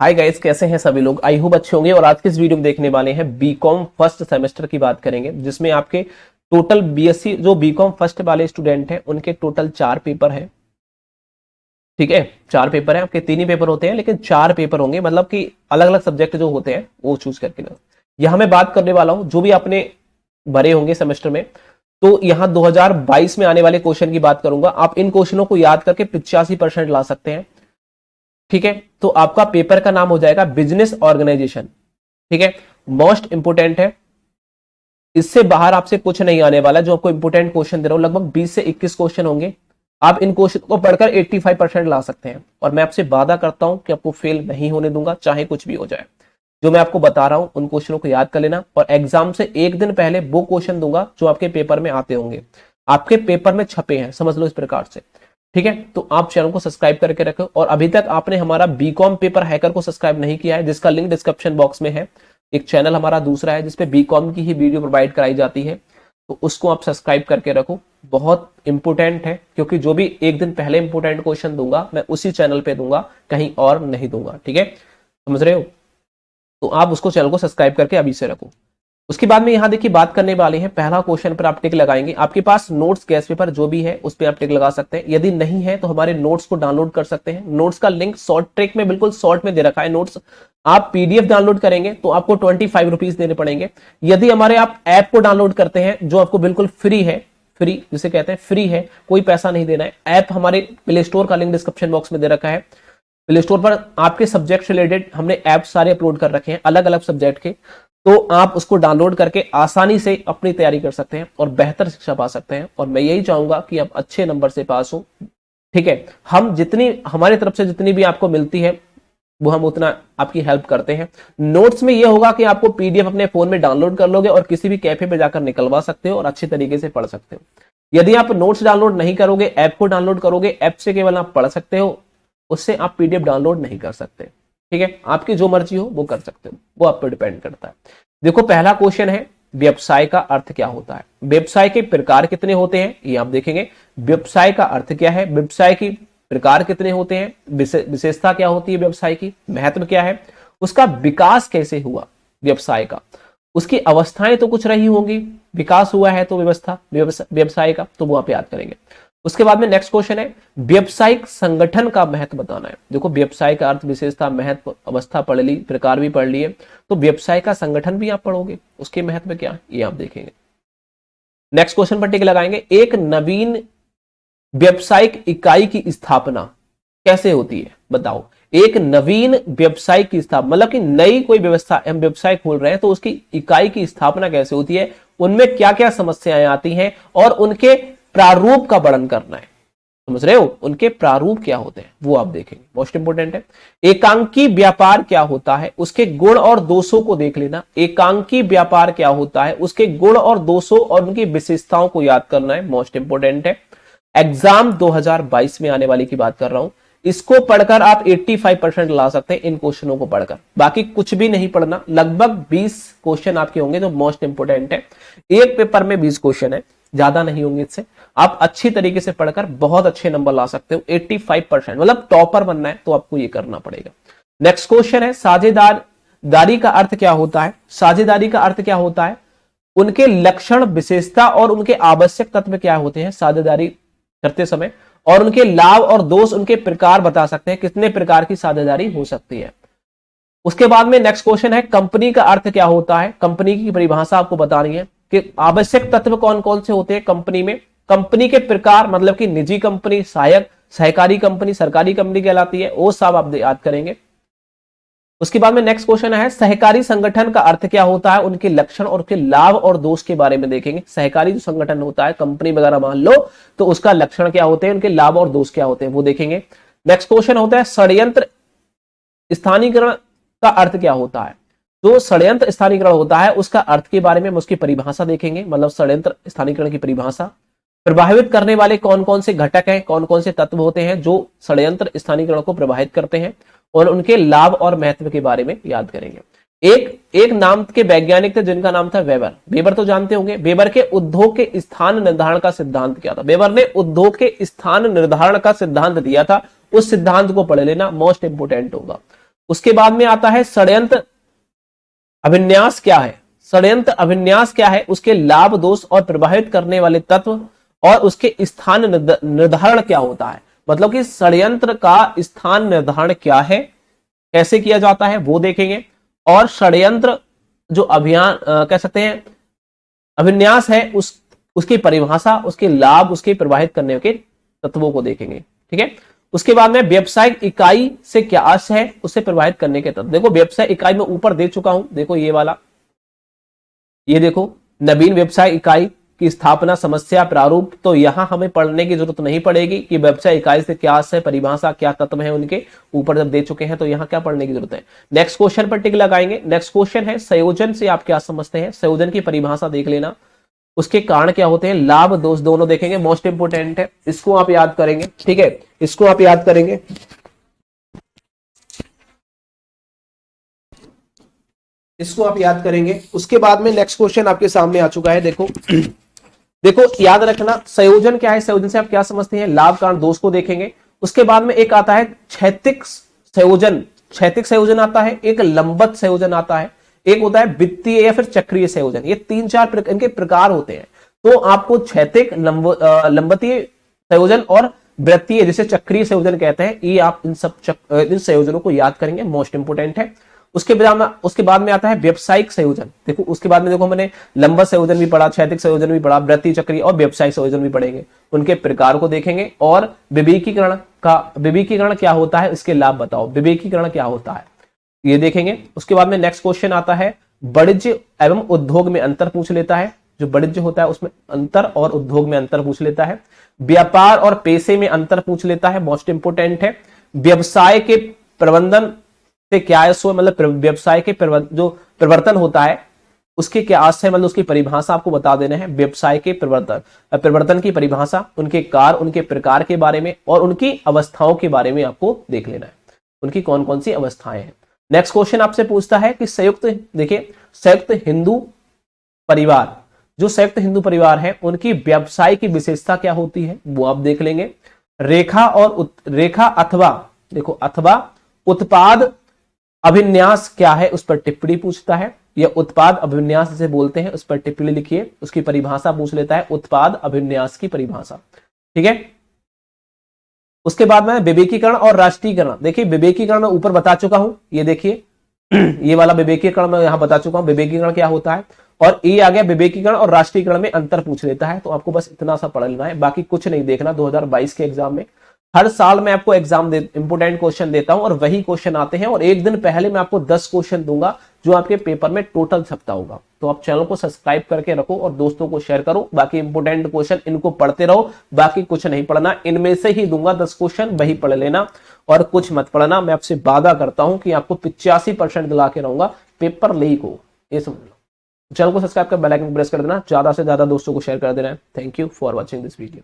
Hi guys, कैसे हैं सभी लोग। आई होप अच्छे होंगे। और आज के इस वीडियो में देखने वाले हैं बीकॉम फर्स्ट सेमेस्टर की बात करेंगे, जिसमें आपके टोटल बीएससी जो बीकॉम फर्स्ट वाले स्टूडेंट हैं उनके टोटल 4 पेपर हैं। ठीक है, 4 पेपर हैं। आपके 3 ही पेपर होते हैं, लेकिन 4 पेपर होंगे, मतलब कि अलग अलग सब्जेक्ट जो होते हैं वो चूज करके ना। यहां मैं बात करने वाला हूं जो भी आपने भरे होंगे सेमेस्टर में, तो यहां 2022 में आने वाले क्वेश्चन की बात करूंगा। आप इन क्वेश्चनों को याद करके 85% ला सकते हैं। ठीक है, तो आपका पेपर का नाम हो जाएगा बिजनेस ऑर्गेनाइजेशन। ठीक है, मोस्ट इंपोर्टेंट है। इससे बाहर आपसे कुछ नहीं आने वाला। जो आपको इंपोर्टेंट क्वेश्चन दे रहा हूं, लगभग 20 से 21 क्वेश्चन होंगे। आप इन क्वेश्चन को पढ़कर 85% ला सकते हैं, और मैं आपसे वादा करता हूं कि आपको फेल नहीं होने दूंगा, चाहे कुछ भी हो जाए। जो मैं आपको बता रहा हूं उन क्वेश्चनों को याद कर लेना, और एग्जाम से एक दिन पहले वो क्वेश्चन दूंगा जो आपके पेपर में आते होंगे, आपके पेपर में छपे हैं, समझ लो इस प्रकार से। ठीक है, तो आप चैनल को सब्सक्राइब करके रखो। और अभी तक आपने हमारा बीकॉम पेपर हैकर को सब्सक्राइब नहीं किया है, जिसका लिंक डिस्क्रिप्शन बॉक्स में है। एक चैनल हमारा दूसरा है जिसपे बीकॉम की ही वीडियो प्रोवाइड कराई जाती है, तो उसको आप सब्सक्राइब करके रखो। बहुत इंपोर्टेंट है, क्योंकि जो भी एक दिन पहले इंपोर्टेंट क्वेश्चन दूंगा मैं उसी चैनल पे दूंगा, कहीं और नहीं दूंगा। ठीक है, समझ रहे हो। तो आप उसको चैनल को सब्सक्राइब करके अभी से रखो। उसके बाद में यहां देखिए बात करने वाले हैं पहला क्वेश्चन पर आप टिक लगाएंगे। आपके पास नोट्स गैस पेपर जो भी है उस पर आप टिक लगा सकते हैं। यदि नहीं है तो हमारे नोट्स को डाउनलोड कर सकते हैं। नोट्स का लिंक शॉर्ट ट्रिक में बिल्कुल शॉर्ट में दे रखा है। नोट्स आप पीडीएफ डाउनलोड करेंगे तो आपको 25 रुपीज देने पड़ेंगे। यदि हमारे आप ऐप को डाउनलोड करते हैं जो आपको बिल्कुल फ्री है, फ्री जिसे कहते हैं फ्री है, कोई पैसा नहीं देना है। ऐप हमारे प्ले स्टोर का लिंक डिस्क्रिप्शन बॉक्स में दे रखा है। प्ले स्टोर पर आपके सब्जेक्ट रिलेटेड हमने ऐप सारे अपलोड कर रखे हैं, अलग अलग सब्जेक्ट के। तो आप उसको डाउनलोड करके आसानी से अपनी तैयारी कर सकते हैं और बेहतर शिक्षा पा सकते हैं। और मैं यही चाहूंगा कि आप अच्छे नंबर से पास हो। ठीक है, हम जितनी हमारी तरफ से जितनी भी आपको मिलती है वो हम उतना आपकी हेल्प करते हैं। नोट्स में यह होगा कि आपको पीडीएफ अपने फोन में डाउनलोड कर लोगे और किसी भी कैफे पे जाकर निकलवा सकते हो और अच्छी तरीके से पढ़ सकते हो। यदि आप नोट्स डाउनलोड नहीं करोगे, ऐप को डाउनलोड करोगे, ऐप से केवल आप पढ़ सकते हो, उससे आप पीडीएफ डाउनलोड नहीं कर सकते। ठीक है, आपकी जो मर्जी हो वो कर सकते हो, वो आप पर डिपेंड करता है। देखो पहला क्वेश्चन है, व्यवसाय का अर्थ क्या होता है। व्यवसाय के प्रकार कितने होते हैं ये आप देखेंगे। व्यवसाय का अर्थ क्या है, व्यवसाय की प्रकार कितने होते हैं, विशेषता क्या होती है व्यवसाय की, महत्व क्या है, उसका विकास कैसे हुआ व्यवसाय का, उसकी अवस्थाएं तो कुछ रही होंगी, विकास हुआ है तो व्यवस्था व्यवसाय का, तो वो आप याद करेंगे। उसके बाद में नेक्स्ट क्वेश्चन है, व्यवसायिक संगठन का महत्व बताना है। देखो व्यवसाय का अर्थ, विशेषता, महत्व, अवस्था पढ़ ली, प्रकार भी पढ़ लिए, तो व्यवसाय का संगठन भी आप पढ़ोगे, उसके महत्व क्या ये आप देखेंगे। नेक्स्ट क्वेश्चन पर टिक लगाएंगे, एक नवीन व्यवसायिक इकाई की स्थापना कैसे होती है बताओ। एक नवीन व्यवसाय की स्थापना मतलब कि नई कोई व्यवस्था, हम व्यवसाय खोल रहे हैं तो उसकी इकाई की स्थापना कैसे होती है, उनमें क्या क्या समस्याएं आती हैं, और उनके प्रारूप का वर्णन करना है। समझ रहे हो, उनके प्रारूप क्या होते हैं वो आप देखेंगे, मोस्ट इंपोर्टेंट है। एकांकी व्यापार क्या होता है, उसके गुण और दोषों को देख लेना। एकांकी व्यापार क्या होता है, उसके गुण और दोषों और उनकी विशेषताओं को याद करना है, मोस्ट इंपोर्टेंट है। एग्जाम 2022 में आने वाली की बात कर रहा हूं, इसको पढ़कर आप 85% ला सकते हैं इन क्वेश्चनों को पढ़कर। बाकी कुछ भी नहीं पढ़ना, लगभग 20 क्वेश्चन आपके होंगे जो मोस्ट इंपोर्टेंट है। एक पेपर में 20 क्वेश्चन है, ज्यादा नहीं होंगे इससे। आप अच्छी तरीके से पढ़कर बहुत अच्छे नंबर ला सकते हो, 85%, मतलब टॉपर बनना है तो आपको ये करना पड़ेगा। नेक्स्ट क्वेश्चन है, साझेदारी का अर्थ क्या होता है। साझेदारी का अर्थ क्या होता है, उनके लक्षण, विशेषता और उनके आवश्यक तत्व क्या होते हैं साझेदारी करते समय, और उनके लाभ और दोष, उनके प्रकार बता सकते हैं, कितने प्रकार की साझेदारी हो सकती है। उसके बाद में नेक्स्ट क्वेश्चन है, कंपनी का अर्थ क्या होता है। कंपनी की परिभाषा आपको बतानी है कि आवश्यक तत्व कौन कौन से होते हैं कंपनी में। कंपनी के प्रकार मतलब कि निजी कंपनी, सहायक, सहकारी कंपनी, सरकारी कंपनी कहलाती है, वो सब आप याद करेंगे। उसके बाद में नेक्स्ट क्वेश्चन है, सहकारी संगठन का अर्थ क्या होता है, उनके लक्षण और उनके लाभ और दोष के बारे में देखेंगे। सहकारी जो संगठन होता है, कंपनी वगैरह मान लो, तो उसका लक्षण क्या होते हैं, उनके लाभ और दोष क्या होते हैं वो देखेंगे। नेक्स्ट क्वेश्चन होता है, षड्यंत्र स्थानीयकरण का अर्थ क्या होता है। जो षड्यंत्र स्थानीयकरण होता है उसका अर्थ के बारे में हम उसकी परिभाषा देखेंगे, मतलब षड्यंत्र स्थानीयकरण की परिभाषा। प्रभावित करने वाले कौन कौन से घटक हैं, कौन कौन से तत्व होते हैं जो षड्यंत्र स्थानीयकरण को प्रभावित करते हैं, और उनके लाभ और महत्व के बारे में याद करेंगे। एक नाम के वैज्ञानिक थे जिनका नाम था वेबर। वेबर तो जानते होंगे। वेबर के उद्योग के स्थान निर्धारण का सिद्धांत क्या था। वेबर ने उद्योग के स्थान निर्धारण का सिद्धांत दिया था, उस सिद्धांत को पढ़ लेना, मोस्ट इंपोर्टेंट होगा। उसके बाद में आता है षड्यंत्र अभिन्यास क्या है। षड्यंत्र अभिन्यास क्या है, उसके लाभ दोष और प्रभावित करने वाले तत्व और उसके स्थान निर्धारण क्या होता है। मतलब कि षड्यंत्र का स्थान निर्धारण क्या है, कैसे किया जाता है वो देखेंगे। और षड्यंत्र जो अभियान कह सकते हैं अभिन्यास है, उसकी परिभाषा, उसके लाभ, उसके प्रभावित करने के तत्वों को देखेंगे। ठीक है, उसके बाद में व्यवसायिक इकाई से क्या अर्थ है, उसे प्रभावित करने के तत्व। देखो व्यवसाय इकाई में ऊपर दे चुका हूं, देखो ये वाला, ये देखो नवीन व्यवसाय इकाई की स्थापना, समस्या, प्रारूप। तो यहां हमें पढ़ने की जरूरत नहीं पड़ेगी कि व्यवसाय इकाई से क्या अर्थ है, परिभाषा, क्या तत्व है उनके, ऊपर जब दे चुके हैं तो यहां क्या पढ़ने की जरूरत है। नेक्स्ट क्वेश्चन पर टिक लगाएंगे। नेक्स्ट क्वेश्चन है संयोजन से आप क्या समझते हैं। संयोजन की परिभाषा देख लेना, उसके कारण क्या होते हैं, लाभ दोष दोनों देखेंगे, मोस्ट इंपोर्टेंट है, इसको आप याद करेंगे। ठीक है, इसको आप याद करेंगे। इसको आप याद करेंगे। उसके बाद में नेक्स्ट क्वेश्चन आपके सामने आ चुका है, देखो देखो याद रखना संयोजन क्या है, संयोजन से आप क्या समझते हैं, लाभ कारण दोष को देखेंगे। उसके बाद में एक आता है क्षैतिक संयोजन, क्षैतिक संयोजन आता है, एक लंबवत संयोजन आता है, एक होता है वित्तीय या फिर चक्रीय संयोजन। ये 3-4 इनके प्रकार होते हैं। तो आपको क्षैतिक, लंबवतीय संयोजन और वृत्तीय जिसे चक्रीय संयोजन कहते हैं, ये आप इन संयोजनों को याद करेंगे, मोस्ट इंपोर्टेंट है। उसके बाद में आता है व्यवसायिक संयोजन। देखो उसके बाद में देखो मैंने लंबवत संयोजन भी पढ़ा, क्षैतिक संयोजन भी पढ़ा, वृत्तीय, चक्रीय और व्यवसायिक संयोजन भी पढ़ेंगे। उनके प्रकार को देखेंगे और विवेकीकरण क्या होता है, इसके लाभ बताओ, विवेकीकरण क्या होता है ये देखेंगे। उसके बाद में नेक्स्ट क्वेश्चन आता है वाणिज्य एवं उद्योग में अंतर पूछ लेता है। जो वाणिज्य होता है उसमें अंतर और उद्योग में अंतर पूछ लेता है। व्यापार और पेशे में अंतर पूछ लेता है, मोस्ट इंपोर्टेंट है। व्यवसाय के प्रबंधन से क्या है, सो मतलब व्यवसाय के जो प्रवर्तन होता है उसके क्या अर्थ है, मतलब उसकी परिभाषा आपको बता देना है। व्यवसाय के प्रवर्तन की परिभाषा, उनके कार्य, उनके प्रकार के बारे में और उनकी अवस्थाओं के बारे में आपको देख लेना है, उनकी कौन कौन सी अवस्थाएं हैं। नेक्स्ट क्वेश्चन आपसे पूछता है कि संयुक्त हिंदू परिवार, जो संयुक्त हिंदू परिवार है उनकी व्यवसाय की विशेषता क्या होती है, वो आप देख लेंगे। रेखा अथवा उत्पाद अभिन्यास क्या है, उस पर टिप्पणी पूछता है। या उत्पाद अभिन्यास जिसे बोलते हैं उस पर टिप्पणी लिखिए, उसकी परिभाषा पूछ लेता है, उत्पाद अभिन्यास की परिभाषा। ठीक है, उसके बाद में विवेकीकरण और राष्ट्रीयकरण। देखिए विवेकीकरण मैं ऊपर बता चुका हूं, ये देखिए ये वाला विवेकीकरण मैं यहां बता चुका हूं, विवेकीकरण क्या होता है। और ये आ गया विवेकीकरण और राष्ट्रीयकरण में अंतर पूछ लेता है। तो आपको बस इतना सा पढ़ लेना है, बाकी कुछ नहीं देखना। 2022 के एग्जाम में हर साल मैं आपको इंपोर्टेंट क्वेश्चन देता हूं और वही क्वेश्चन आते हैं, और एक दिन पहले मैं आपको 10 क्वेश्चन दूंगा जो आपके पेपर में टोटल छपता होगा। तो आप चैनल को सब्सक्राइब करके रखो और दोस्तों को शेयर करो। बाकी इंपोर्टेंट क्वेश्चन इनको पढ़ते रहो, बाकी कुछ नहीं पढ़ना। इनमें से ही दूंगा 10 क्वेश्चन, वही पढ़ लेना और कुछ मत पढ़ना। मैं आपसे वादा करता हूं कि आपको 85% दिला के रहूंगा, पेपर लीक हो, ये समझ लो। चैनल को सब्सक्राइब कर बेल आइकन प्रेस कर देना, ज्यादा से ज्यादा दोस्तों को शेयर कर देना। Thank you for watching this video.